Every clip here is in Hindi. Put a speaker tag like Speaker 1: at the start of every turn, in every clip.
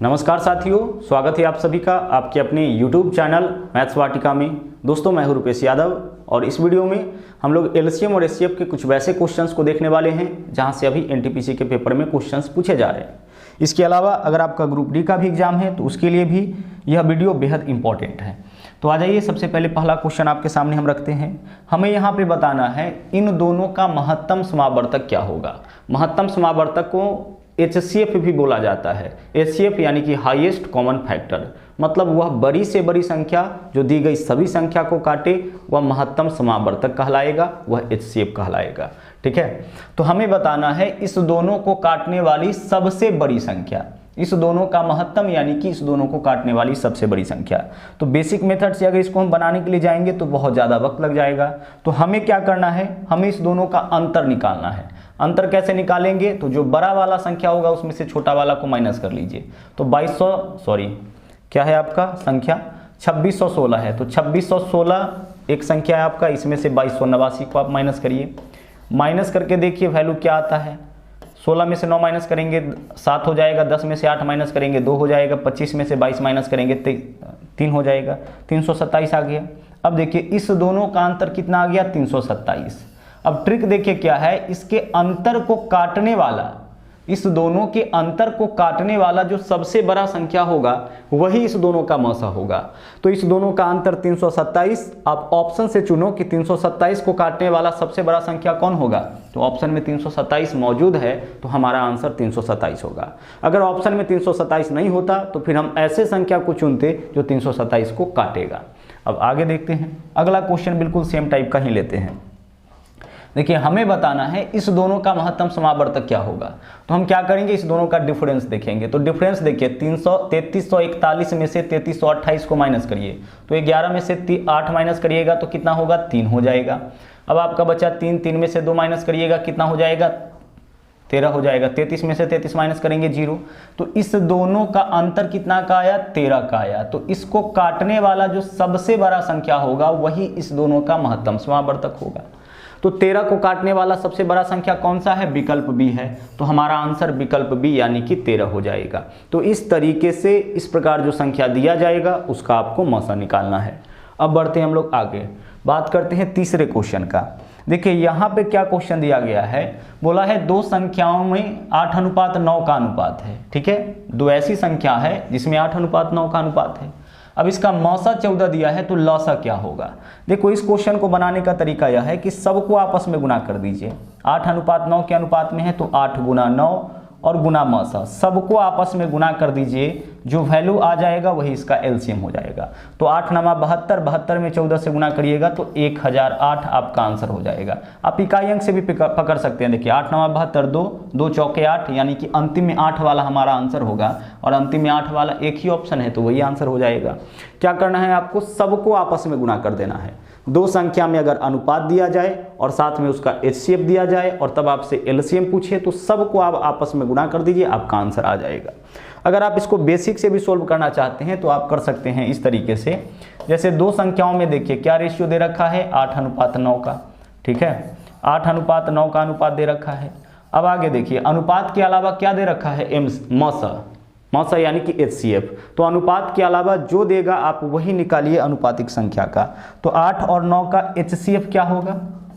Speaker 1: नमस्कार साथियों, स्वागत है आप सभी का आपके अपने YouTube चैनल मैथ्स वाटिका में। दोस्तों, मैं हूं रुपेश यादव और इस वीडियो में हम लोग एलसीएम और एचसीएफ के कुछ वैसे क्वेश्चंस को देखने वाले हैं जहां से अभी एनटीपीसी के पेपर में क्वेश्चंस पूछे जा रहे हैं। इसके अलावा अगर आपका ग्रुप डी का भी एग्जाम है तो उसके लिए भी यह वीडियो बेहद इंपॉर्टेंट है। तो आ जाइए, सबसे पहले पहला क्वेश्चन आपके सामने हम रखते हैं। हमें यहाँ पे बताना है इन दोनों का महत्तम समावर्तक क्या होगा। महत्तम समावर्तक को एचसीएफ भी बोला जाता है। एचसीएफ यानी कि हाईएस्ट कॉमन फैक्टर, मतलब वह बड़ी से बड़ी संख्या जो दी गई सभी संख्या को काटे वह महत्तम समावर्तक कहलाएगा, वह एचसीएफ कहलाएगा। ठीक है, तो हमें बताना है इस दोनों को काटने वाली सबसे बड़ी संख्या, इस दोनों का महत्तम यानी कि इस दोनों को काटने वाली सबसे बड़ी संख्या। तो बेसिक मेथड से अगर इसको हम बनाने के लिए जाएंगे तो बहुत ज़्यादा वक्त लग जाएगा। तो हमें क्या करना है, हमें इस दोनों का अंतर निकालना है। अंतर कैसे निकालेंगे, तो जो बड़ा वाला संख्या होगा उसमें से छोटा वाला को माइनस कर लीजिए। तो 2200 क्या है आपका संख्या, 2616 है। तो 2616 एक संख्या है आपका, इसमें से 2289 को आप माइनस करिए। माइनस करके देखिए वैल्यू क्या आता है। 16 में से 9 माइनस करेंगे 7 हो जाएगा, 10 में से 8 माइनस करेंगे 2 हो जाएगा, 25 में से 22 माइनस करेंगे 3 हो जाएगा, 327 आ गया। अब देखिए इस दोनों का अंतर कितना आ गया, 327। अब ट्रिक देखिए क्या है, इसके अंतर को काटने वाला, इस दोनों के अंतर को काटने वाला जो सबसे बड़ा संख्या होगा वही इस दोनों का मौसा होगा। तो इस दोनों का अंतर 327, आप ऑप्शन से चुनो कि 327 को काटने वाला सबसे बड़ा संख्या कौन होगा। तो ऑप्शन में 327 मौजूद है तो हमारा आंसर 327 होगा। अगर ऑप्शन में 327 नहीं होता तो फिर हम ऐसे संख्या को चुनते जो 327 को काटेगा। अब आगे देखते हैं, अगला क्वेश्चन बिल्कुल सेम टाइप का ही लेते हैं। देखिए हमें बताना है इस दोनों का महत्तम समावर्तक क्या होगा। तो हम क्या करेंगे, इस दोनों का डिफरेंस देखेंगे। तो डिफरेंस देखिए 3341 में से 3328 को माइनस करिए। तो 11 में से 8 माइनस करिएगा तो कितना होगा, 3 हो जाएगा। अब आपका बचा 3 में से 2 माइनस करिएगा कितना हो जाएगा, 13 हो जाएगा। 33 में से 33 माइनस करेंगे 0। तो इस दोनों का अंतर कितना का आया, 13 का आया। तो इसको काटने वाला जो सबसे बड़ा संख्या होगा वही इस दोनों का महत्तम समावर्तक होगा। तो 13 को काटने वाला सबसे बड़ा संख्या कौन सा है, विकल्प बी है। तो हमारा आंसर विकल्प बी यानी कि 13 हो जाएगा। तो इस तरीके से इस प्रकार जो संख्या दिया जाएगा उसका आपको मौसा निकालना है। अब बढ़ते हैं हम लोग आगे, बात करते हैं तीसरे क्वेश्चन का। देखिए यहाँ पे क्या क्वेश्चन दिया गया है, बोला है दो संख्याओं में 8:9 का अनुपात है। ठीक है, दो ऐसी संख्या है जिसमें 8:9 का अनुपात है। अब इसका मौसा 14 दिया है तो लौसा क्या होगा। देखो इस क्वेश्चन को बनाने का तरीका यह है कि सबको आपस में गुना कर दीजिए। 8:9 के अनुपात में है तो 8 गुना 9 और गुना मौसा, सबको आपस में गुना कर दीजिए। जो वैल्यू आ जाएगा वही इसका एलसीएम हो जाएगा। तो 8 9 72, 72 में 14 से गुना करिएगा तो 1008 आपका आंसर हो जाएगा। आप इकाई अंक से भी पकड़ सकते हैं। देखिए 8 9 72, 2 चौके 8, यानी कि अंतिम में 8 वाला हमारा आंसर होगा और अंतिम में 8 वाला एक ही ऑप्शन है तो वही आंसर हो जाएगा। क्या करना है आपको, सबको आपस में गुना कर देना है। दो संख्या में अगर अनुपात दिया जाए और साथ में उसका एचसीएफ दिया जाए और तब आपसे एलसीएम पूछे तो सबको आप आपस में गुना कर दीजिए, आपका आंसर आ जाएगा। अगर आप इसको बेसिक से भी सोल्व करना चाहते हैं तो आप कर सकते हैं इस तरीके से। जैसे दो संख्याओं में देखिए क्या रेशियो दे रखा है, 8:9 का। ठीक है, 8:9 का अनुपात दे रखा है। अब आगे देखिए अनुपात के अलावा क्या दे रखा है, मौसा यानी कि एचसीएफ। तो अनुपात के अलावा जो देगा आप वही निकालिए अनुपातिक संख्या का। तो 8 और 9 का एचसीएफ क्या होगा,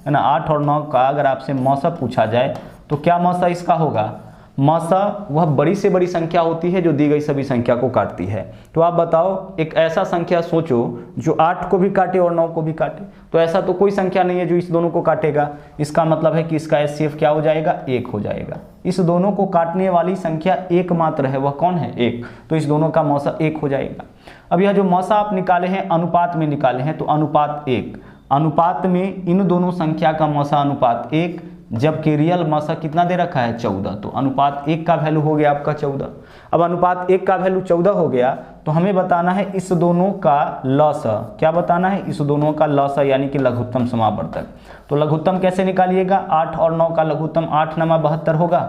Speaker 1: है ना। 8 और 9 का अगर आपसे मौसा पूछा जाए तो क्या मौसा इसका होगा, मौसा वह बड़ी से बड़ी संख्या होती है जो दी गई सभी संख्या को काटती है। तो आप बताओ एक ऐसा संख्या सोचो जो 8 को भी काटे और 9 को भी काटे। तो ऐसा तो कोई संख्या नहीं है जो इस दोनों को काटेगा। इसका मतलब है कि इसका एचसीएफ क्या हो जाएगा, 1 हो जाएगा। इस दोनों को काटने वाली संख्या एकमात्र है, वह कौन है, 1। तो इस दोनों का मौसा 1 हो जाएगा। अब यह जो मौसा आप निकाले हैं अनुपात में निकाले हैं तो अनुपात 1, अनुपात में इन दोनों संख्या का मौसा अनुपात 1, जबकि रियल मौसा कितना दे रखा है, 14। तो अनुपात 1 का वैल्यू हो गया आपका 14। अब अनुपात 1 का वैल्यू 14 हो गया तो हमें बताना है इस दोनों का लौसा। क्या बताना है, इस दोनों का लौसा यानी कि लघुत्तम समावर्तक। तो लघुत्तम कैसे निकालिएगा, 8 और 9 का लघुत्तम 8 9 72 होगा।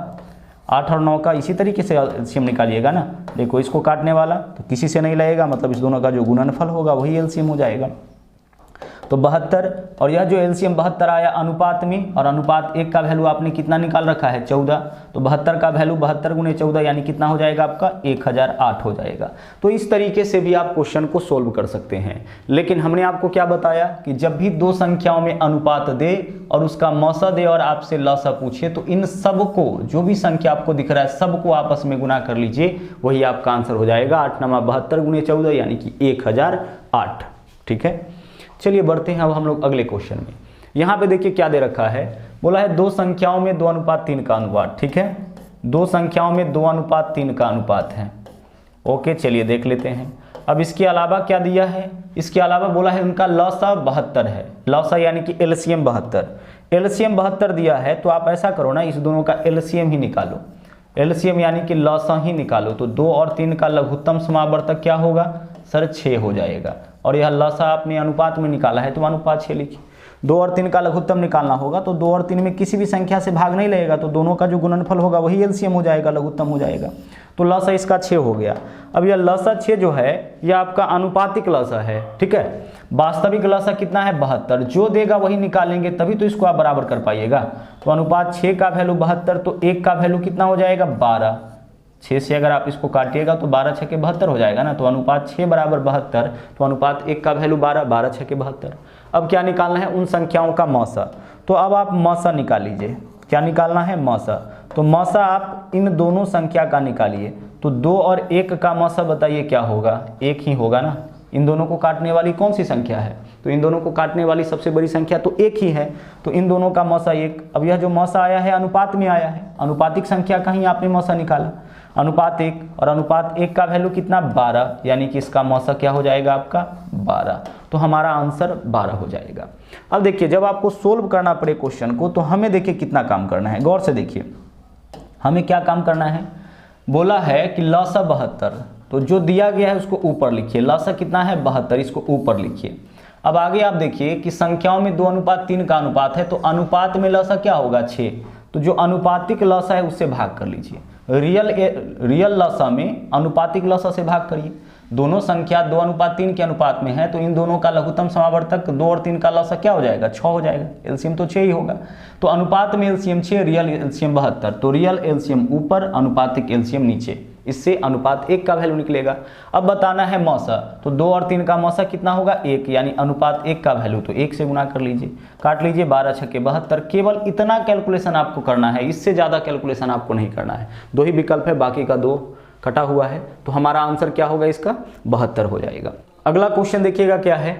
Speaker 1: 8 और 9 का इसी तरीके से एलसीएम निकालिएगा ना। देखो इसको काटने वाला तो किसी से नहीं लगेगा, मतलब इस दोनों का जो गुणनफल होगा वही एलसीएम हो जाएगा। तो 72, और यह जो एलसीएम 72 आया अनुपात में, और अनुपात 1 का वैल्यू आपने कितना निकाल रखा है 14, तो 72 का वैल्यू 72 गुणे 14 यानी कितना हो जाएगा आपका 1008 हो जाएगा। तो इस तरीके से भी आप क्वेश्चन को सोल्व कर सकते हैं। लेकिन हमने आपको क्या बताया कि जब भी दो संख्याओं में अनुपात दे और उसका मौसा दे और आपसे लसा पूछे, तो इन सबको, जो भी संख्या आपको दिख रहा है सबको आपस में गुना कर लीजिए, वही आपका आंसर हो जाएगा 8 नमा 72 गुणे 14 यानी कि 1008। ठीक है, चलिए बढ़ते हैं अब हम लोग अगले क्वेश्चन में। यहाँ पे देखिए क्या दे रखा है, बोला है दो संख्याओं में 2:3 का अनुपात। ठीक है, दो संख्याओं में 2:3 का अनुपात है। ओके, चलिए देख लेते हैं। अब इसके अलावा क्या दिया है, इसके अलावा बोला है उनका लसा 72 है, लसा यानी कि एलसीएम 72, एलसीएम 72 दिया है। तो आप ऐसा करो ना, इस दोनों का एलसीएम ही निकालो, एलसीएम यानी कि लसा ही निकालो। तो 2 और 3 का लघुत्तम समावर्तक क्या होगा सर 6 हो जाएगा, और यह लसा आपने अनुपात में निकाला है तो अनुपात 6 लिखिए। 2 और 3 का लघुत्तम निकालना होगा तो 2 और 3 में किसी भी संख्या से भाग नहीं लगेगा, तो दोनों का जो गुणनफल होगा वही एलसीएम हो जाएगा, लघुत्तम हो जाएगा। तो लसा इसका 6 हो गया। अब यह लसा 6 जो है यह आपका अनुपातिक लसा है। ठीक है, वास्तविक लसा कितना है 72, जो देगा वही निकालेंगे, तभी तो इसको आप बराबर कर पाइएगा। तो अनुपात 6 का वैल्यू 72, तो 1 का वैल्यू कितना हो जाएगा 12। 6 से अगर आप इसको काटिएगा तो 12 6 के 72 हो जाएगा ना। तो अनुपात 6 बराबर 72, तो अनुपात 1 का वैल्यू 12, 12 6 के 72। अब क्या निकालना है उन संख्याओं का मौसा। तो अब आप मौसा निकाल लीजिए, क्या निकालना है मौसा। तो मौसा आप इन दोनों संख्या का निकालिए। तो 2 और 1 का मौसा बताइए क्या होगा, 1 ही होगा ना। इन दोनों को काटने वाली कौन सी संख्या है, तो इन दोनों को काटने वाली सबसे बड़ी संख्या तो 1 ही है, तो इन दोनों का मौसा 1। अब यह जो मौसा आया है अनुपात में आया है, अनुपातिक संख्या का ही आपने मौसा निकाला, अनुपात 1, और अनुपात 1 का वैल्यू कितना 12, यानी कि इसका मौसा क्या हो जाएगा आपका 12। तो हमारा आंसर 12 हो जाएगा। अब देखिए जब आपको सोल्व करना पड़े क्वेश्चन को, तो हमें देखिए कितना काम करना है, गौर से देखिए हमें क्या काम करना है। बोला है कि लसा 72, तो जो दिया गया है उसको ऊपर लिखिए, लसा कितना है 72, इसको ऊपर लिखिए। अब आगे आप देखिए कि संख्याओं में 2:3 का अनुपात है, तो अनुपात में लसा क्या होगा 6, तो जो अनुपातिक लसा है उससे भाग कर लीजिए। रियल लसा में अनुपातिक लसा से भाग करिए। दोनों संख्या 2:3 के अनुपात में है, तो इन दोनों का लघुत्तम समावर्तक 2 और 3 का लसा क्या हो जाएगा 6 हो जाएगा, एलसीएम तो 6 ही होगा। तो अनुपात में एलसीएम 6, रियल एलसीएम 72, तो रियल एलसीएम ऊपर, अनुपातिक एलसीएम नीचे, इससे अनुपात 1 का वैल्यू निकलेगा। अब बताना है मौसा, तो 2 और 3 का मौसा कितना होगा 1, यानी अनुपात 1 का वैल्यू, तो 1 से गुना कर लीजिए, काट लीजिए, 12 6 के 72। केवल इतना कैलकुलेशन आपको करना है, इससे ज़्यादा कैलकुलेशन आपको नहीं करना है। 2 ही विकल्प है, बाकी का 2 कटा हुआ है, तो हमारा आंसर क्या होगा इसका 72 हो जाएगा। अगला क्वेश्चन देखिएगा क्या है,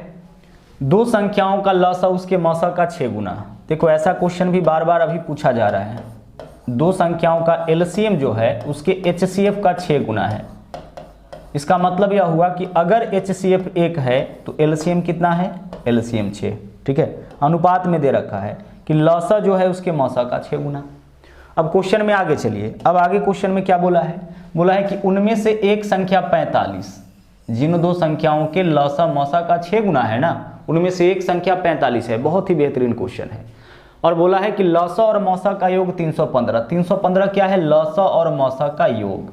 Speaker 1: दो संख्याओं का लसा उसके मौसा का 6 गुना। देखो ऐसा क्वेश्चन भी बार बार अभी पूछा जा रहा है। दो संख्याओं का एलसीएम जो है उसके एचसीएफ का 6 गुना है। इसका मतलब यह हुआ कि अगर एचसीएफ 1 है तो एलसीएम कितना है, एलसीएम 6। ठीक है, अनुपात में दे रखा है कि लसा जो है उसके मौसा का 6 गुना। अब क्वेश्चन में आगे चलिए। अब आगे क्वेश्चन में क्या बोला है, बोला है कि उनमें से एक संख्या 45, जिन दो संख्याओं के लसा मौसा का 6 गुना है ना, उनमें से एक संख्या 45 है। बहुत ही बेहतरीन क्वेश्चन है। और बोला है कि लसा और मौसा का योग 315। 315 क्या है, लसा और मौसा का योग।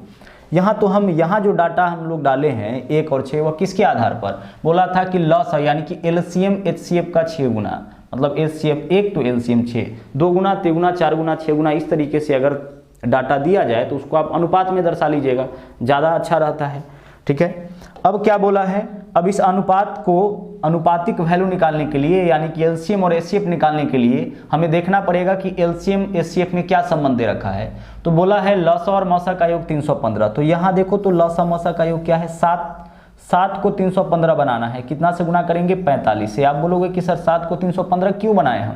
Speaker 1: यहाँ तो हम यहाँ जो डाटा हम लोग डाले हैं 1 और 6, वह किसके आधार पर, बोला था कि लसा यानी कि एलसीएम एचसीएफ का 6 गुना, मतलब एचसीएफ 1 तो एलसीएम 6, 2 गुना 3 गुना 4 गुना 6 गुना, इस तरीके से अगर डाटा दिया जाए तो उसको आप अनुपात में दर्शा लीजिएगा, ज़्यादा अच्छा रहता है। ठीक है, अब क्या बोला है, अब इस अनुपात को अनुपातिक वैल्यू निकालने के लिए, यानी कि एलसीएम और एचसीएफ निकालने के लिए हमें देखना पड़ेगा कि एलसीएम एचसीएफ में क्या संबंध दे रखा है। तो बोला है लसा और मौसा का योग 315। तो यहाँ देखो तो लसा मौसा का योग क्या है 7 को 315 बनाना है, कितना से गुना करेंगे 45 से। आप बोलोगे कि सर 7 को 315 क्यों बनाए हम,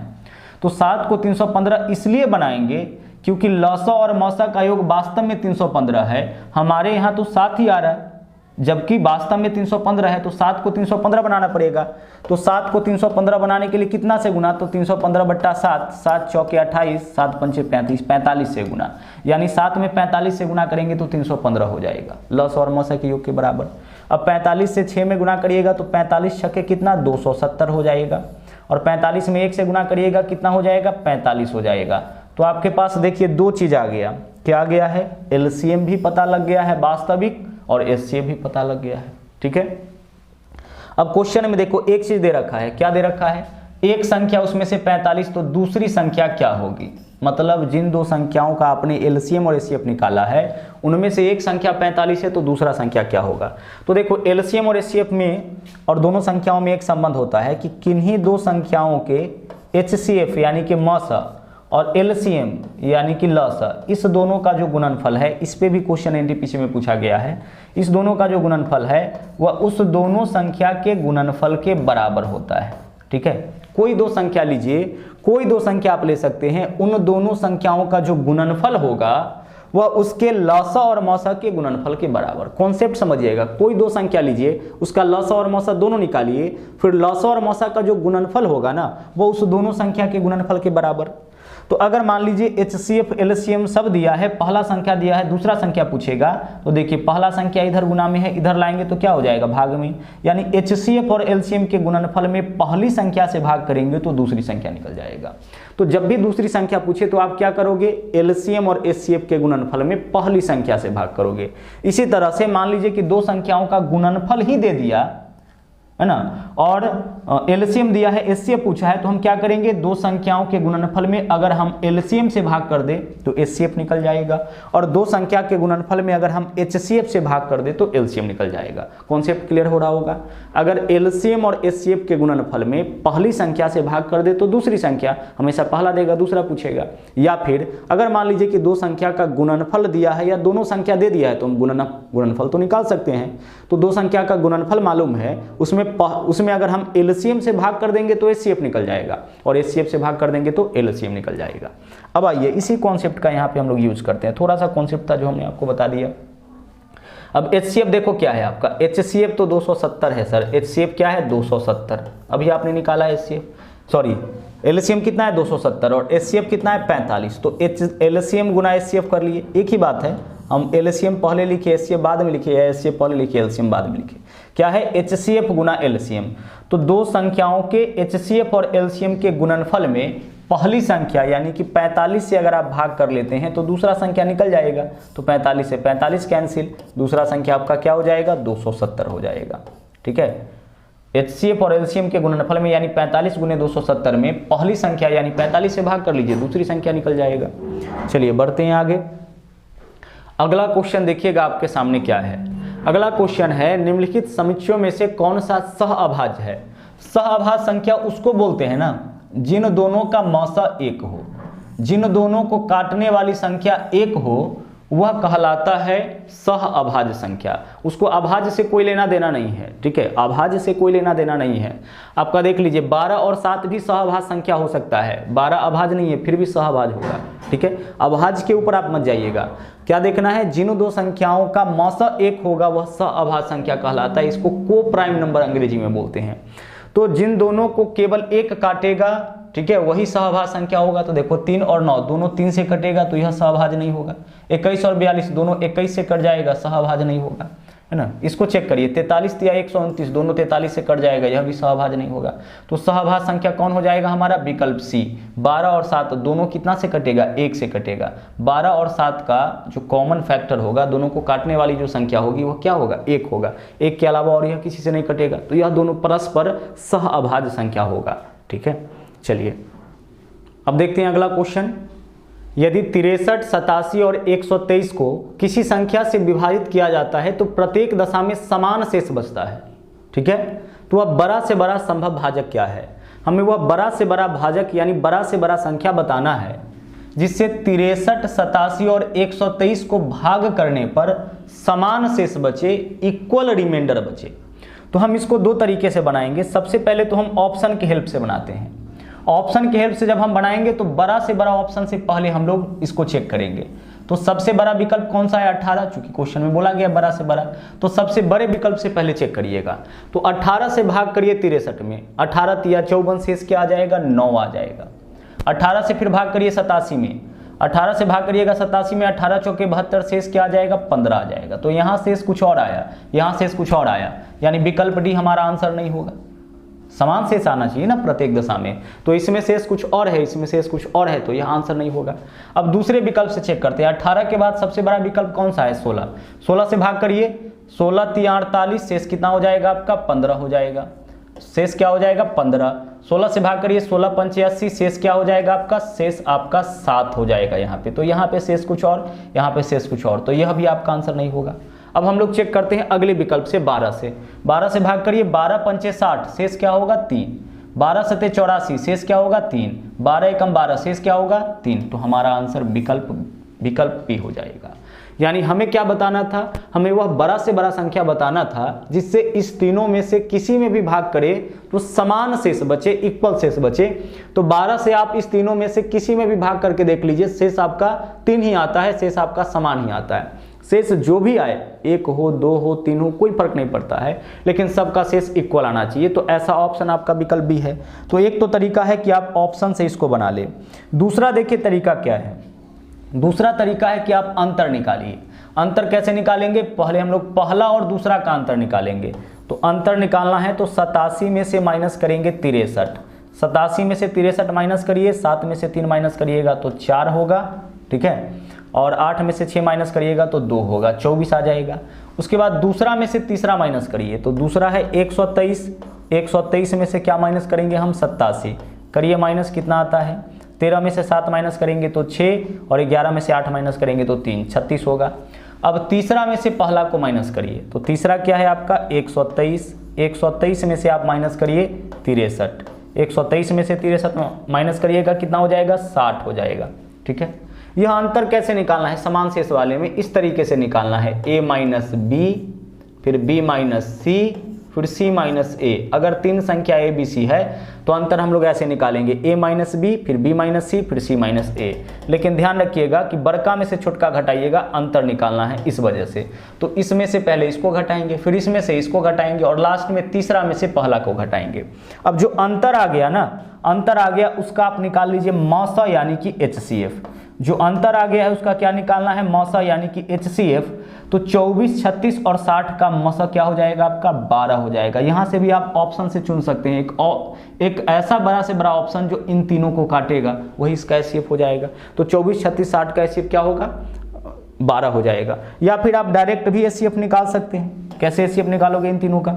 Speaker 1: तो 7 को 315 इसलिए बनाएंगे क्योंकि लसा और मौसा का योग वास्तव में 315 है, हमारे यहाँ तो 7 ही आ रहा है, जबकि वास्तव में 315 है, तो 7 को 315 बनाना पड़ेगा। तो 7 को 315 बनाने के लिए कितना से गुना, तो 315 बट्टा 7, 7 चौके 28, 7 पंचे 35, 45 से गुना, यानी 7 में 45 से गुना करेंगे तो 315 हो जाएगा, लस और मौसा के योग के बराबर। अब 45 से 6 में गुना करिएगा तो 45 छक्के कितना 270 हो जाएगा, और 45 में 1 से गुना करिएगा कितना हो जाएगा 45 हो जाएगा। तो आपके पास देखिए 2 चीज़ आ गया, क्या आ गया है, एलसीएम भी पता लग गया है वास्तविक, और एचसीएफ भी पता लग गया है। ठीक है, अब क्वेश्चन में देखो एक चीज दे रखा है, क्या दे रखा है, एक संख्या उसमें से 45, तो दूसरी संख्या क्या होगी। मतलब जिन दो संख्याओं का आपने एलसीएम और एचसीएफ निकाला है उनमें से एक संख्या 45 है तो दूसरा संख्या क्या होगा। तो देखो एलसीएम और एचसीएफ में और दोनों संख्याओं में एक संबंध होता है कि किन्हीं दो संख्याओं के एचसीएफ यानी कि मस और एलसीएम यानी कि लस, इस दोनों का जो गुणनफल है, इस पे भी क्वेश्चन एनटीपीसी में पूछा गया है, इस दोनों का जो गुणनफल है वह उस दोनों संख्या के गुणनफल के बराबर होता है। ठीक है, कोई दो संख्या लीजिए, कोई दो संख्या आप ले सकते हैं, उन दोनों संख्याओं का जो गुणनफल होगा वह उसके लसा और मौसा के गुणनफल के बराबर। कॉन्सेप्ट समझिएगा, कोई दो संख्या लीजिए, उसका लसा और मौसा दोनों निकालिए, फिर लसा और मौसा का जो गुणनफल होगा ना वो उस दोनों संख्या के गुणनफल के बराबर। तो अगर मान लीजिए एचसीएफ एलसीएम सब दिया है, पहला संख्या दिया है, दूसरा संख्या पूछेगा, तो देखिए पहला संख्या इधर गुना में है, इधर लाएंगे तो क्या हो जाएगा, भाग में। यानी एचसीएफ और एलसीएम के गुणनफल में पहली संख्या से भाग करेंगे तो दूसरी संख्या निकल जाएगा। तो जब भी दूसरी संख्या पूछे तो आप क्या करोगे, एलसीएम और एचसीएफ के गुणनफल में पहली संख्या से भाग करोगे। इसी तरह से मान लीजिए कि दो संख्याओं का गुणनफल ही दे दिया है ना, और एलसीएम दिया है, एचसीएफ पूछा है, तो हम क्या करेंगे, दो संख्याओं के गुणनफल में अगर हम एलसीएम से भाग कर दे तो एचसीएफ निकल जाएगा, और दो संख्या के गुणनफल में अगर हम एचसीएफ से भाग कर दे तो एलसीएम निकल जाएगा। कॉन्सेप्ट क्लियर हो रहा होगा। अगर एलसीएम और एचसीएफ के गुणनफल में पहली संख्या से भाग कर दे तो दूसरी संख्या हमेशा पहला देगा, दूसरा पूछेगा। या फिर अगर मान लीजिए कि दो संख्या का गुणनफल दिया है या दोनों संख्या दे दिया है तो हम गुणनफल तो निकाल सकते हैं। तो दो संख्या का गुणनफल मालूम है, उसमें अगर हम एलसीएम से भाग कर देंगे तो एचसीएफ निकल जाएगा, और एचसीएफ से भाग कर देंगे तो एलसीएम निकल जाएगा। अब आइए इसी कॉन्सेप्ट का यहाँ पे हम लोग यूज करते हैं। थोड़ा सा कॉन्सेप्ट था जो हमने आपको बता दिया। अब एचसीएफ देखो क्या है आपका, एचसीएफ तो 270 है सर, एचसीएफ क्या है 270, अभी आपने निकाला है एचसीएफ, सॉरी एलसीएम कितना है 270 और एचसीएफ कितना है 45, तो एलसीएम गुना एचसीएफ कर लिए, एक ही बात है। हम एलसीएम पहले लिखे एचसीएफ बाद में लिखे, या एचसीएफ पहले लिखे एलसीएम बाद में लिखे, क्या है एचसीएफ गुना एलसीएम। तो दो संख्याओं के एचसीएफ और एलसीएम के गुणनफल में पहली संख्या यानी कि 45 से अगर आप भाग कर लेते हैं तो दूसरा संख्या निकल जाएगा। तो 45 से 45 कैंसिल, दूसरा संख्या आपका क्या हो जाएगा 270 हो जाएगा। ठीक है, एचसीएफ और एलसीएम के गुणनफल में यानी 45 गुने 270 में पहली संख्या यानी 45 से भाग कर लीजिए, दूसरी संख्या निकल जाएगा। चलिए बढ़ते हैं आगे। अगला क्वेश्चन देखिएगा आपके सामने क्या है। अगला क्वेश्चन है, निम्नलिखित समुच्चयों में से कौन सा सहअभाज्य है। सहअभाज्य संख्या उसको बोलते हैं ना जिन दोनों का मौसा एक हो, जिन दोनों को काटने वाली संख्या एक हो, वह कहलाता है सहअभाज्य संख्या। उसको अभाज्य से कोई लेना देना नहीं है। ठीक है, अभाज्य से कोई लेना देना नहीं है। आपका देख लीजिए 12 और 7 भी सहअभाज्य संख्या हो सकता है, 12 अभाज्य नहीं है फिर भी सहअभाज्य होगा। ठीक है, अभाज्य के ऊपर आप मत जाइएगा। क्या देखना है, जिन दो संख्याओं का मौसा एक होगा वह सहअभाज्य संख्या कहलाता है। इसको को प्राइम नंबर अंग्रेजी में बोलते हैं। तो जिन दोनों को केवल एक काटेगा, ठीक है, वही सहअभाज्य संख्या होगा। तो देखो 3 और 9 दोनों 3 से कटेगा तो यह सहअभाज्य नहीं होगा। 21 और 42 दोनों 21 से कट जाएगा, सहअभाज्य नहीं होगा, है ना। इसको चेक करिए, 43 या 129 दोनों 43 से कट जाएगा, यह भी सहअभाज्य नहीं होगा। तो सहअभाज्य संख्या कौन हो जाएगा हमारा, विकल्प सी। 12 और 7 दोनों कितना से कटेगा, 1 से कटेगा। 12 और 7 का जो कॉमन फैक्टर होगा, दोनों को काटने वाली जो संख्या होगी वह क्या होगा, 1 होगा। 1 के अलावा और यह किसी से नहीं कटेगा, तो यह दोनों परस्पर सहअभाज्य संख्या होगा। ठीक है, चलिए अब देखते हैं अगला क्वेश्चन। यदि 63, 87 और 123 को किसी संख्या से विभाजित किया जाता है तो प्रत्येक दशा में समान शेष बचता है। ठीक है, तो वह बड़ा से बड़ा संभव भाजक क्या है। हमें वह बड़ा से बड़ा भाजक यानी बड़ा से बड़ा संख्या बताना है जिससे 63, 87 और 123 को भाग करने पर समान शेष बचे, इक्वल रिमाइंडर बचे। तो हम इसको दो तरीके से बनाएंगे। सबसे पहले तो हम ऑप्शन की हेल्प से बनाते हैं। ऑप्शन की हेल्प से जब हम बनाएंगे तो बड़ा से बड़ा ऑप्शन से पहले हम लोग इसको चेक करेंगे। तो सबसे बड़ा विकल्प कौन सा है, 18, चूंकि क्वेश्चन में बोला गया बड़ा से बड़ा, तो सबसे बड़े विकल्प से पहले चेक करिएगा। तो 18 से भाग करिए 63 में, 18 तिया 54 शेष क्या आ जाएगा, 9 आ जाएगा। 18 से फिर भाग करिए 87 में, 18 से भाग करिएगा 87 में, 18 चौके 72 शेष क्या आ जाएगा, 15 आ जाएगा। तो यहाँ शेष कुछ और आया, यहाँ शेष कुछ और आया, यानी विकल्प डी हमारा आंसर नहीं होगा। समान शेष आना चाहिए ना प्रत्येक दशा में, तो इसमें शेष कुछ और है, इसमें शेष कुछ और है, तो यह आंसर नहीं होगा। अब दूसरे विकल्प से चेक करते हैं। 18 के बाद सबसे बड़ा विकल्प कौन सा है, 16। 16 से भाग करिए, 16 3 48, शेष कितना हो जाएगा आपका 15 हो जाएगा। शेष क्या हो जाएगा 15। 16 से भाग करिए, 16 5 80, शेष क्या हो जाएगा आपका, शेष आपका 7 हो जाएगा यहाँ पे। तो यहाँ पे शेष कुछ और, यहाँ पे शेष कुछ और, तो यह भी आपका आंसर नहीं होगा। अब हम लोग चेक करते हैं अगले विकल्प से 12 से। 12 से भाग करिए, 12 पंचे 60, शेष क्या होगा 3। 12 सते 84, शेष क्या होगा 3। 12 एकम 12, शेष क्या होगा 3। तो हमारा आंसर विकल्प बी हो जाएगा। यानी हमें क्या बताना था, हमें वह बड़ा से बड़ा संख्या बताना था जिससे इस तीनों में से किसी में भी भाग करे तो समान शेष बचे, इक्वल शेष बचे। तो 12 से आप इस तीनों में से किसी में भी भाग करके देख लीजिए, शेष आपका 3 ही आता है, शेष आपका समान ही आता है। शेष जो भी आए, 1 हो 2 हो 3 हो, कोई फर्क नहीं पड़ता है, लेकिन सबका शेष इक्वल आना चाहिए। तो ऐसा ऑप्शन आपका विकल्प भी है। तो एक तो तरीका है कि आप ऑप्शन से इसको बना ले। दूसरा देखिए तरीका क्या है, दूसरा तरीका है कि आप अंतर निकालिए। अंतर कैसे निकालेंगे, पहले हम लोग पहला और दूसरा का अंतर निकालेंगे। तो अंतर निकालना है तो 87 में से माइनस करेंगे 63। 87 में से 63 माइनस करिए, 7 में से 3 माइनस करिएगा तो 4 होगा, ठीक है। और 8 में से 6 माइनस करिएगा तो 2 होगा, 24 आ जाएगा। उसके बाद दूसरा में से तीसरा माइनस करिए, तो दूसरा है 123। 123 में से क्या माइनस करेंगे हम, 87 करिए माइनस, कितना आता है 13 में से 7 माइनस करेंगे तो 6, और 11 में से 8 माइनस करेंगे तो 3, 36 होगा। अब तीसरा में से पहला को माइनस करिए, तो तीसरा क्या है आपका 123। 123 में से आप माइनस करिए 63। 123 में से 63 माइनस करिएगा, कितना हो जाएगा 60 हो जाएगा, ठीक है। यह अंतर कैसे निकालना है, समान शेष वाले में इस तरीके से निकालना है, a माइनस बी, फिर b माइनस सी, फिर c माइनस a। अगर 3 संख्या a b c है तो अंतर हम लोग ऐसे निकालेंगे, a माइनस बी, फिर b माइनस सी, फिर c माइनस a। लेकिन ध्यान रखिएगा कि बड़का में से छोटका घटाइएगा, अंतर निकालना है इस वजह से। तो इसमें से पहले इसको घटाएंगे, फिर इसमें से इसको घटाएंगे, और लास्ट में तीसरा में से पहला को घटाएंगे। अब जो अंतर आ गया ना, अंतर आ गया उसका आप निकाल लीजिए मौसा यानी कि HCF। जो अंतर आ गया है उसका क्या निकालना है, मौसा यानी कि HCF। तो 24, 36 और 60 का मौसा क्या हो जाएगा आपका 12 हो जाएगा। यहाँ से भी आप ऑप्शन से चुन सकते हैं, एक ऐसा बड़ा से बड़ा ऑप्शन जो इन तीनों को काटेगा, वही इसका HCF हो जाएगा। तो 24, 36, 60 का HCF क्या होगा 12 हो जाएगा। या फिर आप डायरेक्ट भी HCF निकाल सकते हैं। कैसे HCF निकालोगे इन तीनों का,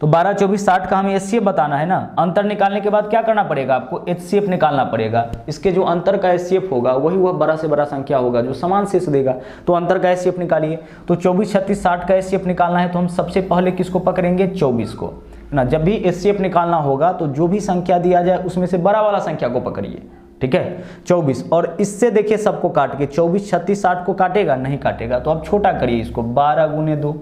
Speaker 1: तो 12, 24, 60 का हमें HCF बताना है ना। अंतर निकालने के बाद क्या करना पड़ेगा आपको, HCF निकालना पड़ेगा। इसके जो अंतर का HCF होगा वही वह बड़ा से बड़ा संख्या होगा जो समान शेष देगा। तो अंतर का HCF निकालिए। तो 24, 36, 60 का HCF निकालना है तो हम सबसे पहले किसको पकड़ेंगे, 24 को ना। जब भी HCF निकालना होगा तो जो भी संख्या दिया जाए उसमें से बड़ा वाला संख्या को पकड़िए, ठीक है 24। और इससे देखिए सबको काट के 24, 36, 60 को काटेगा, नहीं काटेगा। तो अब छोटा करिए इसको, 12 गुने 2,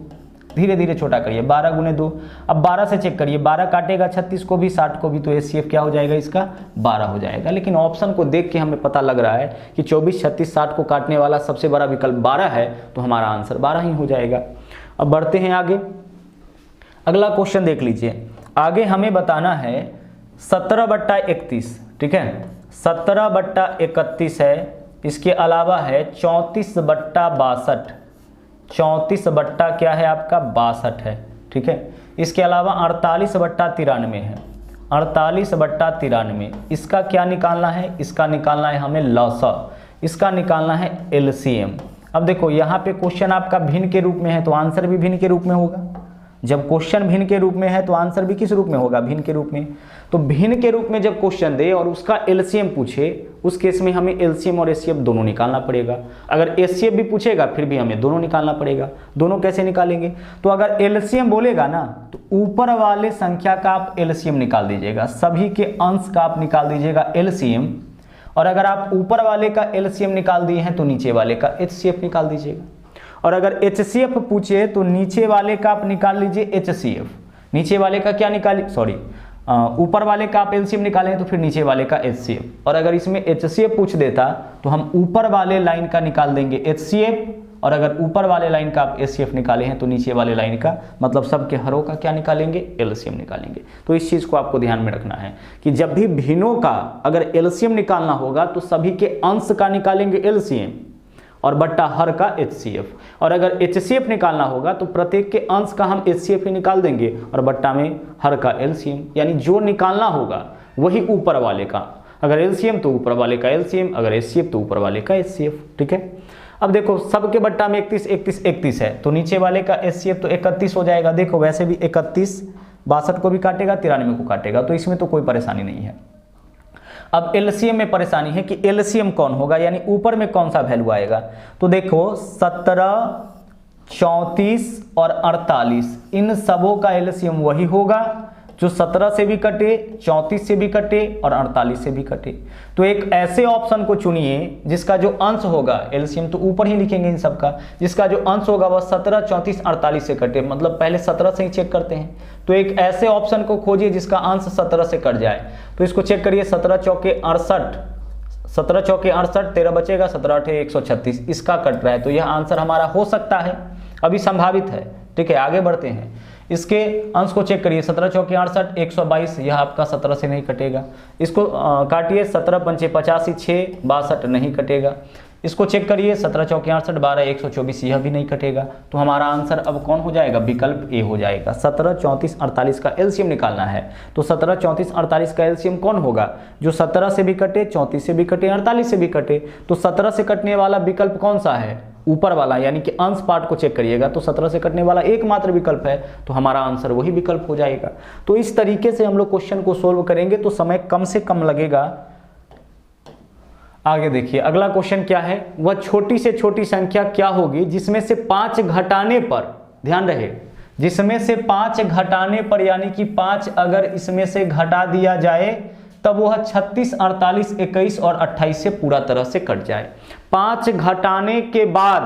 Speaker 1: धीरे धीरे छोटा करिए, 12 गुने 2। अब 12 से चेक करिए, 12 काटेगा 36 को भी 60 को भी, तो HCF क्या हो जाएगा इसका 12 हो जाएगा। लेकिन ऑप्शन को देख के हमें पता लग रहा है कि 24, 36, 60 को काटने वाला सबसे बड़ा विकल्प 12 है, तो हमारा आंसर 12 ही हो जाएगा। अब बढ़ते हैं आगे, अगला क्वेश्चन देख लीजिए। आगे हमें बताना है 17/31, ठीक है 17/31 है। इसके अलावा है 34/62, 34 क्या है आपका 62 है, ठीक है। इसके अलावा 48/93 है, 48/93। इसका क्या निकालना है, इसका निकालना है हमें लौसा, इसका निकालना है LCM। अब देखो यहाँ पे क्वेश्चन आपका भिन्न के रूप में है तो आंसर भी भिन्न के रूप में होगा। जब क्वेश्चन भिन्न के रूप में है तो आंसर भी किस रूप में होगा, भिन्न के रूप में। तो भिन्न के रूप में जब क्वेश्चन दे और उसका LCM पूछे, उस केस में हमें LCM और HCF दोनों निकालना पड़ेगा। अगर HCF भी पूछेगा फिर भी हमें दोनों निकालना पड़ेगा। दोनों कैसे निकालेंगे, तो अगर LCM बोलेगा ना तो ऊपर वाले संख्या का आप LCM निकाल दीजिएगा, सभी के अंश का आप निकाल दीजिएगा LCM। और अगर आप ऊपर वाले का LCM निकाल दिए हैं तो नीचे वाले का HCF निकाल दीजिएगा। और अगर HCF पूछे तो नीचे वाले का आप निकाल लीजिए HCF, नीचे वाले का क्या निकालिए, सॉरी ऊपर वाले का आप LCM निकालें तो फिर नीचे वाले का HCF। और अगर इसमें HCF पूछ देता तो हम ऊपर वाले लाइन का निकाल देंगे HCF, और अगर ऊपर वाले लाइन का आप HCF निकाले हैं तो नीचे वाले लाइन का, मतलब सबके हरों का क्या निकालेंगे, LCM निकालेंगे। तो इस चीज़ को आपको ध्यान में रखना है कि जब भी भिन्नों का अगर LCM निकालना होगा तो सभी के अंश का निकालेंगे LCM और बट्टा हर का HCF। और अगर HCF निकालना होगा तो प्रत्येक के अंश का हम HCF ही निकाल देंगे और बट्टा में हर का LCM। यानी जो निकालना होगा वही ऊपर वाले का, अगर LCM तो ऊपर वाले का LCM, अगर HCF तो ऊपर वाले का HCF, ठीक है। अब देखो सबके बट्टा में 31 31 31 है, तो नीचे वाले का एचसीएफ तो 31 हो जाएगा। देखो वैसे भी 31 62 को भी काटेगा, 93 को काटेगा, तो इसमें तो कोई परेशानी नहीं है। अब एलसीएम में परेशानी है कि एलसीएम कौन होगा, यानी ऊपर में कौन सा वैल्यू आएगा। तो देखो 17, 34 और 48 इन सबों का एलसीएम वही होगा जो 17 से भी कटे, 34 से भी कटे और 48 से भी कटे। तो एक ऐसे ऑप्शन को चुनिए जिसका जो अंश होगा, एलसीएम तो ऊपर ही लिखेंगे इन सब का, जिसका जो अंश होगा वह 17, 34, 48 से कटे, मतलब पहले 17 से ही चेक करते हैं। तो एक ऐसे ऑप्शन को खोजिए जिसका अंश 17 से कट जाए। तो इसको चेक करिए, 17 चौके 68, 17 चौके 68, 13 बचेगा, 17 8 136, इसका कट रहा है। तो यह आंसर हमारा हो सकता है, अभी संभावित है। ठीक है, आगे बढ़ते हैं। इसके अंश को चेक करिए, 17 चौके 68, 122, यह आपका 17 से नहीं कटेगा। इसको काटिए, 17 पंचे 85, 6 62 नहीं कटेगा। इसको चेक करिए, 17 चौके 68, 12 124, यह भी नहीं कटेगा। तो हमारा आंसर अब कौन हो जाएगा, विकल्प ए हो जाएगा। 17 34 48 का एलसीएम निकालना है, तो 17 34 48 का एलसीएम कौन होगा, जो 17 से भी कटे, 34 से भी कटे, 48 से भी कटे। तो 17 से कटने वाला विकल्प कौन सा है, ऊपर वाला, यानी कि अंश पार्ट को चेक करिएगा, तो 17 से कटने वाला एकमात्र विकल्प है, तो हमारा आंसर वही विकल्प हो जाएगा। तो इस तरीके से हम लोग क्वेश्चन को सोल्व करेंगे तो समय कम से कम लगेगा। आगे देखिए अगला क्वेश्चन क्या है, वह छोटी से छोटी संख्या क्या होगी जिसमें से 5 घटाने पर, ध्यान रहे, जिसमें से 5 घटाने पर, यानी कि 5 अगर इसमें से घटा दिया जाए तब वह 36, 48, 21 और 28 से पूरा तरह से कट जाए। 5 घटाने के बाद,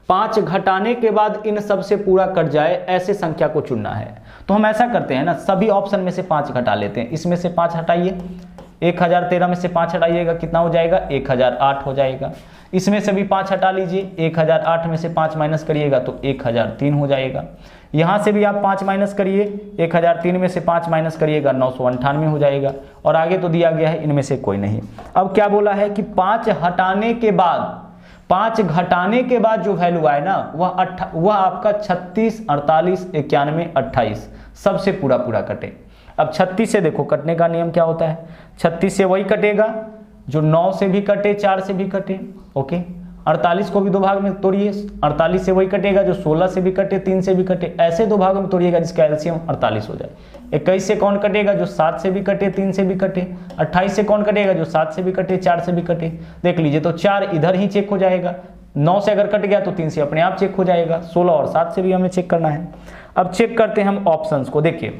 Speaker 1: 5 घटाने के बाद इन सब से पूरा कट जाए, ऐसे संख्या को चुनना है। तो हम ऐसा करते हैं ना, सभी ऑप्शन में से 5 घटा लेते हैं। इसमें से 5 हटाइए, 1013 में से 5 हटाइएगा, कितना हो जाएगा, 1008 हो जाएगा। इसमें से भी 5 हटा लीजिए, 1008 में से 5 माइनस करिएगा तो 1003 हो जाएगा। यहाँ से भी आप 5 माइनस करिए, 1003 में से 5 माइनस करिएगा, 998 हो जाएगा। और आगे तो दिया गया है इनमें से कोई नहीं। अब क्या बोला है कि 5 हटाने के बाद, 5 घटाने के बाद जो वैल्यू आए ना, वह आपका 36, 48, 91, 28 सबसे पूरा पूरा कटे। अब 36 से देखो कटने का नियम क्या होता है, 36 से वही कटेगा जो 9 से भी कटे, 4 से भी कटे। ओके, 48 को भी 2 भाग में तोड़िए, 48 से वही कटेगा जो 16 से भी कटे, 3 से भी कटे, ऐसे 2 भागों में तोड़िएगा जिसका एलसीएम 48 हो जाए। 21 से कौन कटेगा, जो 7 से भी कटे, 3 से भी कटे। 28 से कौन कटेगा, जो 7 से भी कटे, 4 से भी कटे। देख लीजिए, तो 4 इधर ही चेक हो जाएगा, 9 से अगर कट गया तो 3 से अपने आप चेक हो जाएगा, 16 और 7 से भी हमें चेक करना है। अब चेक करते हैं हम ऑप्शंस को। देखिए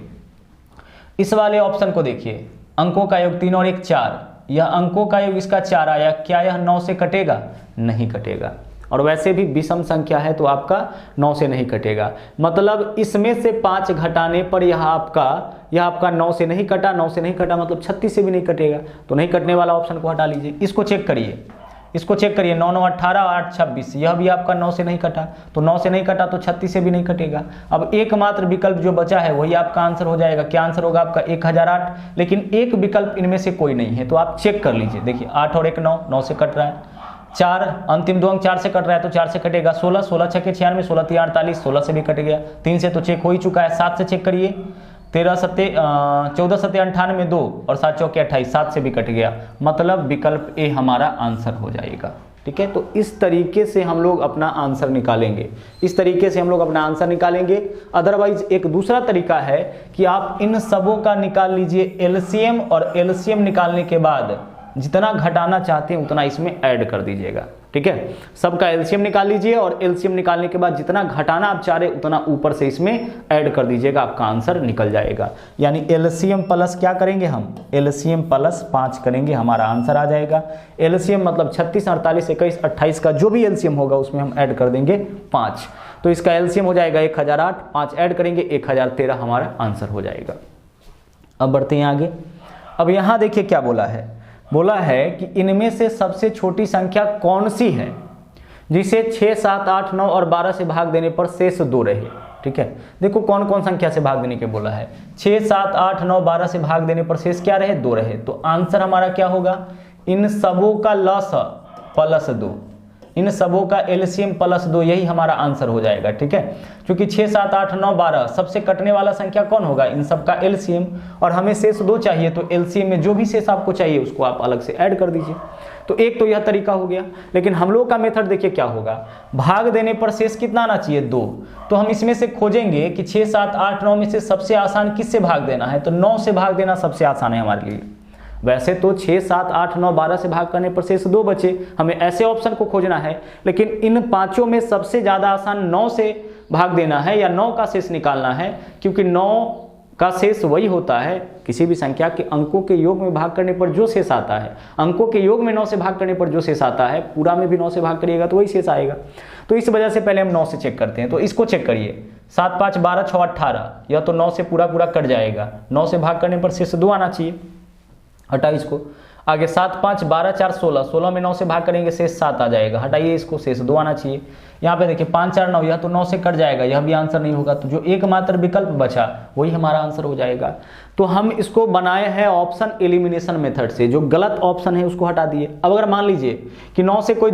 Speaker 1: इस वाले ऑप्शन को देखिए, अंकों का योग 3 और 1 4, यह अंकों का योग इसका 4 आया, क्या यह 9 से कटेगा, नहीं कटेगा। और वैसे भी विषम संख्या है तो आपका 9 से नहीं कटेगा, मतलब इसमें से 5 घटाने पर यह आपका 9 से नहीं कटा, 9 से नहीं कटा मतलब 36 से भी नहीं कटेगा, तो नहीं कटने वाला ऑप्शन को हटा लीजिए। इसको चेक करिए, 9 9 18, 8 26, यह भी आपका 9 से नहीं कटा, तो 9 से नहीं कटा तो 36 से भी नहीं कटेगा। अब एकमात्र विकल्प जो बचा है वही आपका आंसर हो जाएगा। क्या आंसर होगा आपका, 1008, लेकिन एक विकल्प इनमें से कोई नहीं है, तो आप चेक कर लीजिए। देखिए 8 और 1 9, 9 से कट रहा है, 4 अंतिम 2 अंक 4 से कट रहा है तो 4 से कटेगा, 16 16 6 96, 16 3 48, 16 से भी कट गया, 3 से तो चेक हो ही चुका है, 7 से चेक करिए, 14 7 98 2 और 7 चौके 28, 7 से भी कट गया, मतलब विकल्प ए हमारा आंसर हो जाएगा। ठीक है, तो इस तरीके से हम लोग अपना आंसर निकालेंगे, इस तरीके से हम लोग अपना आंसर निकालेंगे। अदरवाइज एक दूसरा तरीका है कि आप इन सबों का निकाल लीजिए एलसीएम, और एलसीएम निकालने के बाद जितना घटाना चाहते हैं उतना इसमें ऐड कर दीजिएगा। ठीक है, सबका एलसीएम निकाल लीजिए और एलसीएम निकालने के बाद जितना घटाना आप चाह रहे उतना ऊपर से इसमें ऐड कर दीजिएगा, आपका आंसर निकल जाएगा। यानी एलसीएम प्लस क्या करेंगे हम, एलसीएम प्लस 5 करेंगे, हमारा आंसर आ जाएगा। एलसीएम मतलब 36 48 21 28 का जो भी एलसीएम होगा उसमें हम ऐड कर देंगे 5, तो इसका एलसीएम हो जाएगा 1008, 5 ऐड करेंगे 1013, हमारा आंसर हो जाएगा। अब बढ़ते हैं आगे। अब यहाँ देखिए क्या बोला है, बोला है कि इनमें से सबसे छोटी संख्या कौन सी है जिसे 6 7 8 9 और 12 से भाग देने पर शेष 2 रहे। ठीक है, देखो कौन कौन संख्या से भाग देने के बोला है, 6 7 8 9 12 से भाग देने पर शेष क्या रहे, 2 रहे। तो आंसर हमारा क्या होगा, इन सबों का लस प्लस 2, इन सबों का एलसीएम प्लस 2, यही हमारा आंसर हो जाएगा। ठीक है, क्योंकि 6, 7, 8, 9, 12 सबसे कटने वाला संख्या कौन होगा, इन सब का एलसीएम, और हमें शेष 2 चाहिए, तो एलसीएम में जो भी शेष आपको चाहिए उसको आप अलग से ऐड कर दीजिए। तो एक तो यह तरीका हो गया। लेकिन हम लोग का मेथड देखिए क्या होगा, भाग देने पर शेष कितना आना चाहिए, 2। तो हम इसमें से खोजेंगे कि 6, 7, 8, 9 में से सबसे आसान किससे भाग देना है, तो 9 से भाग देना सबसे आसान है हमारे लिए। वैसे तो 6, 7, 8, 9, 12 से भाग करने पर शेष 2 बचे, हमें ऐसे ऑप्शन को खोजना है। लेकिन इन पांचों में सबसे ज्यादा आसान 9 से भाग देना है या 9 का शेष निकालना है, क्योंकि 9 का शेष वही होता है, किसी भी संख्या के अंकों के योग में भाग करने पर जो शेष आता है, अंकों के योग में 9 से भाग करने पर जो शेष आता है, पूरा में भी 9 से भाग करिएगा तो वही शेष आएगा। तो इस वजह से पहले हम 9 से चेक करते हैं। तो इसको चेक करिए, 7, 5, 12, 6, 18, यह तो 9 से पूरा कट जाएगा, 9 से भाग करने पर शेष 2 आना चाहिए, हटाइए इसको। आगे 7, 5, 12, 4, 16, 16 में 9 से भाग करेंगे शेष 7 आ जाएगा, हटाइए इसको, शेष 2 आना चाहिए। यहाँ पे देखिए 5, 4, 9, यह तो 9 से कट जाएगा, यह भी आंसर नहीं होगा, तो जो एकमात्र विकल्प बचा वही हमारा आंसर हो जाएगा। तो हम इसको बनाए हैं ऑप्शन एलिमिनेशन मेथड से, जो गलत ऑप्शन है उसको हटा दिए। अब अगर मान लीजिए कि 9 से कोई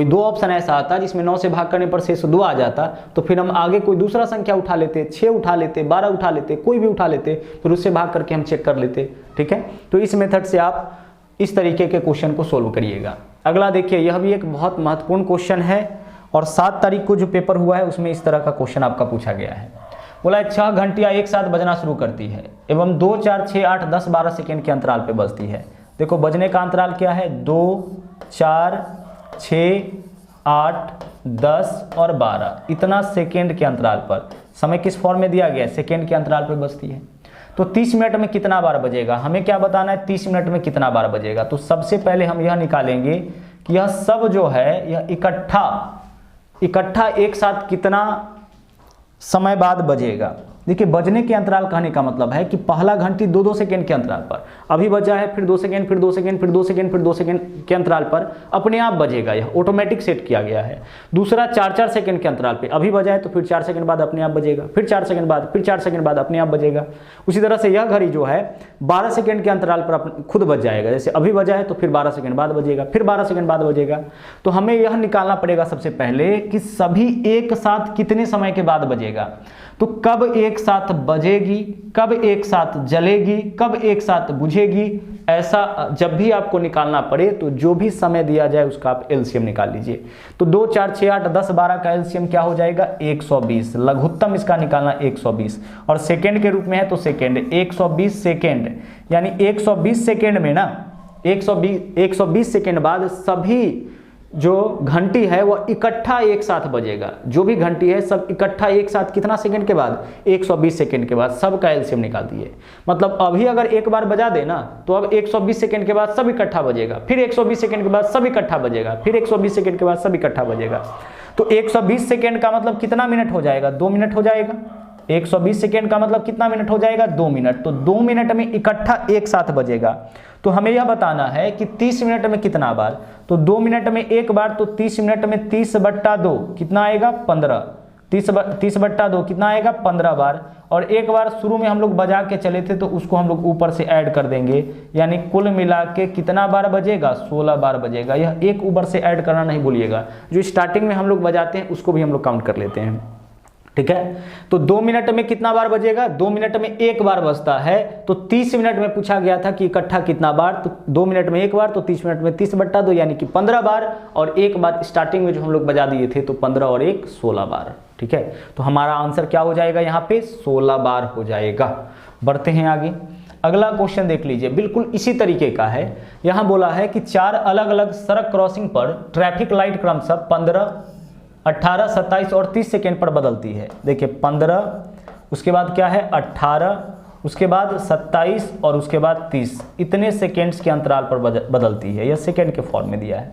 Speaker 1: दो ऑप्शन ऐसा आता जिसमें 9 से भाग करने पर शेष 2 आ जाता, तो फिर हम आगे कोई दूसरा संख्या उठा लेते, 6 उठा लेते, 12 उठा लेते, कोई भी उठा लेते, फिर उससे भाग करके हम चेक कर लेते। ठीक है, तो इस मेथड से आप इस तरीके के क्वेश्चन को सोल्व करिएगा। अगला देखिए, यह भी एक बहुत महत्वपूर्ण क्वेश्चन है, और 7 तारीख को जो पेपर हुआ है उसमें इस तरह का क्वेश्चन आपका पूछा गया है। बोला 6 घंटियां एक साथ बजना शुरू करती है एवं 2, 4, 6, 8, 10, 12 सेकेंड के अंतराल पे बजती है। देखो बजने का अंतराल क्या है, 2, 4, 6, 8, 10 और 12, इतना सेकेंड के अंतराल पर। समय किस फॉर्म में दिया गया है, सेकेंड के अंतराल पर बजती है। तो 30 मिनट में कितना बार बजेगा, हमें क्या बताना है, 30 मिनट में कितना बार बजेगा। तो सबसे पहले हम यह निकालेंगे कि यह सब जो है यह इकट्ठा एक साथ कितना समय बाद बजेगा। देखिए बजने के अंतराल कहने का मतलब है कि पहला घंटी 2-2 सेकेंड के अंतराल पर अभी बजा है, फिर 2 सेकेंड, फिर 2 सेकेंड, फिर 2 सेकेंड, फिर 2 सेकेंड के अंतराल पर अपने आप बजेगा, यह ऑटोमेटिक सेट किया गया है। दूसरा 4-4 सेकेंड के अंतराल पे अभी बजा है तो फिर 4 सेकेंड बाद अपने आप बजेगा, फिर 4 सेकेंड बाद, फिर 4 सेकेंड बाद अपने आप बजेगा। उसी तरह से यह घड़ी जो है 12 सेकेंड के अंतराल पर खुद बज जाएगा, जैसे अभी बजा है तो फिर 12 सेकेंड बाद बजेगा, फिर 12 सेकेंड बाद बजेगा। तो हमें यह निकालना पड़ेगा सबसे पहले कि सभी एक साथ कितने समय के बाद बजेगा। तो कब एक साथ बजेगी, कब एक साथ जलेगी, कब एक साथ बुझेगी, ऐसा जब भी आपको निकालना पड़े तो जो भी समय दिया जाए उसका आप एलसीएम निकाल लीजिए। तो 2, 4, 6, 8, 10, 12 का एलसीएम क्या हो जाएगा, 120। लघुत्तम इसका निकालना 120, और सेकेंड के रूप में है तो सेकेंड 120 सेकेंड, यानी 120 सेकेंड में ना 120 सेकेंड बाद सभी जो घंटी है वह इकट्ठा एक साथ बजेगा। जो भी घंटी है सब इकट्ठा एक साथ कितना सेकंड के बाद, 120 सेकंड के बाद सबका एलसीएम निकाल दिए। मतलब अभी अगर एक बार बजा देना तो अब 120 सेकंड के बाद सब इकट्ठा बजेगा, फिर 120 सेकंड के बाद सब इकट्ठा बजेगा, फिर 120 सेकंड के बाद सब इकट्ठा बजेगा। तो 120 सेकंड का मतलब कितना मिनट हो जाएगा, 2 मिनट हो जाएगा। 120 सेकंड का मतलब कितना मिनट हो जाएगा, 2 मिनट। तो 2 मिनट में इकट्ठा एक साथ बजेगा। तो हमें यह बताना है कि 30 मिनट में कितना बार, तो 2 मिनट में एक बार, तो 30 मिनट में 30/2 कितना आएगा, 15। 30/2 कितना आएगा, 15 बार। और एक बार शुरू में हम लोग बजा के चले थे तो उसको हम लोग ऊपर से ऐड कर देंगे, यानी कुल मिला के कितना बार बजेगा, 16 बार बजेगा। यह एक ऊपर से ऐड करना नहीं भूलिएगा, जो स्टार्टिंग में हम लोग बजाते हैं उसको भी हम लोग काउंट कर लेते हैं। ठीक है, तो 2 मिनट में कितना बार बजेगा, 2 मिनट में एक बार बजता है। तो 30 मिनट में पूछा गया था कि इकट्ठा कितना बार, तो 2 मिनट में एक बार, तो 30 मिनट में 30/2 यानी कि 15 बार, और एक बार स्टार्टिंग में जो हम लोग बजा दिए थे तो 15 और 1 16 बार। ठीक है, तो हमारा आंसर क्या हो जाएगा, यहाँ पे 16 बार हो जाएगा। बढ़ते हैं आगे, अगला क्वेश्चन देख लीजिए, बिल्कुल इसी तरीके का है। यहाँ बोला है कि 4 अलग अलग सड़क क्रॉसिंग पर ट्रैफिक लाइट क्रमशः 15, 18, 27 और 30 सेकेंड पर बदलती है। देखिए 15, उसके बाद क्या है 18, उसके बाद 27 और उसके बाद 30, इतने सेकेंड्स के अंतराल पर बदलती है। यह सेकेंड के फॉर्म में दिया है।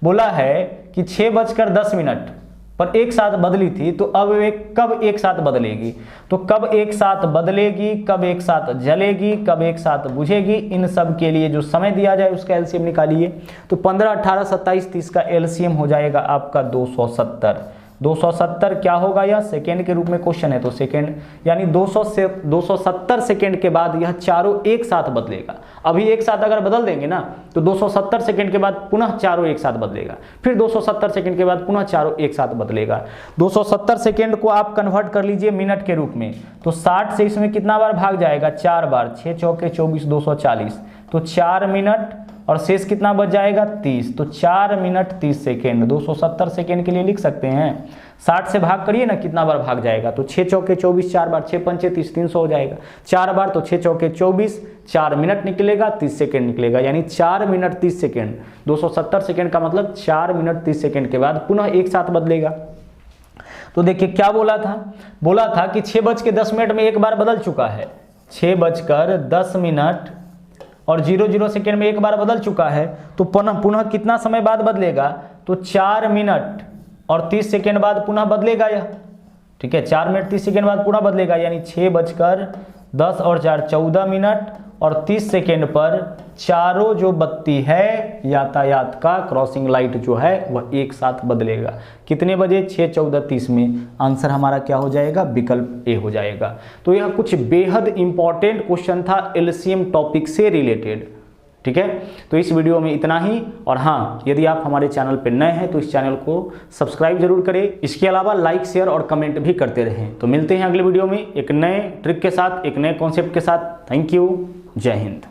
Speaker 1: बोला है कि 6:10 पर एक साथ बदली थी, तो अब वे कब एक साथ बदलेगी। तो कब एक साथ बदलेगी, कब एक साथ जलेगी, कब एक साथ बुझेगी, इन सब के लिए जो समय दिया जाए उसका एलसीएम निकालिए। तो 15, 18, 27, 30 का एलसीएम हो जाएगा आपका 270। 270 क्या होगा, यह सेकेंड के रूप में क्वेश्चन है तो सेकेंड, यानी 200 से 270 सेकेंड के बाद यह चारों एक साथ बदलेगा। अभी एक साथ अगर बदल देंगे ना तो 270 सेकेंड के बाद पुनः चारों एक साथ बदलेगा, फिर 270 सेकेंड के बाद पुनः चारों एक साथ बदलेगा। 270 सेकेंड को आप कन्वर्ट कर लीजिए मिनट के रूप में, तो 60 से इसमें कितना बार भाग जाएगा, 4 बार, 6 चौके 24, 240, तो 4 मिनट और शेष कितना बच जाएगा, 30, तो 4 मिनट 30 सेकेंड 270 सेकेंड के लिए लिख सकते हैं। 60 से भाग करिए ना, कितना बार भाग जाएगा, तो 6 चौके 24, 4 बार, 6 पंचे 30, 300 हो जाएगा, 4 बार तो 6 चौके 24, 4 मिनट निकलेगा, 30 सेकेंड निकलेगा, यानी 4 मिनट 30 सेकेंड। 270 सेकेंड का मतलब 4 मिनट 30 सेकेंड के बाद पुनः एक साथ बदलेगा। तो देखिए क्या बोला था कि 6:10 में एक बार बदल चुका है, 6:10 और 00 सेकेंड में एक बार बदल चुका है, तो पुनः कितना समय बाद बदलेगा, तो 4 मिनट और 30 सेकेंड बाद पुनः बदलेगा यह, ठीक है, 4 मिनट 30 सेकेंड बाद पुनः बदलेगा, यानी 6:10 और 4 14 मिनट और 30 सेकेंड पर चारों जो बत्ती है यातायात का क्रॉसिंग लाइट जो है वह एक साथ बदलेगा। कितने बजे, 6:14:30 में। आंसर हमारा क्या हो जाएगा, विकल्प ए हो जाएगा। तो यह कुछ बेहद इंपॉर्टेंट क्वेश्चन था एलसीएम टॉपिक से रिलेटेड, ठीक है। तो इस वीडियो में इतना ही, और हाँ, यदि आप हमारे चैनल पर नए हैं तो इस चैनल को सब्सक्राइब जरूर करें, इसके अलावा लाइक शेयर और कमेंट भी करते रहें। तो मिलते हैं अगले वीडियो में एक नए ट्रिक के साथ, एक नए कॉन्सेप्ट के साथ। थैंक यू, जय हिंद।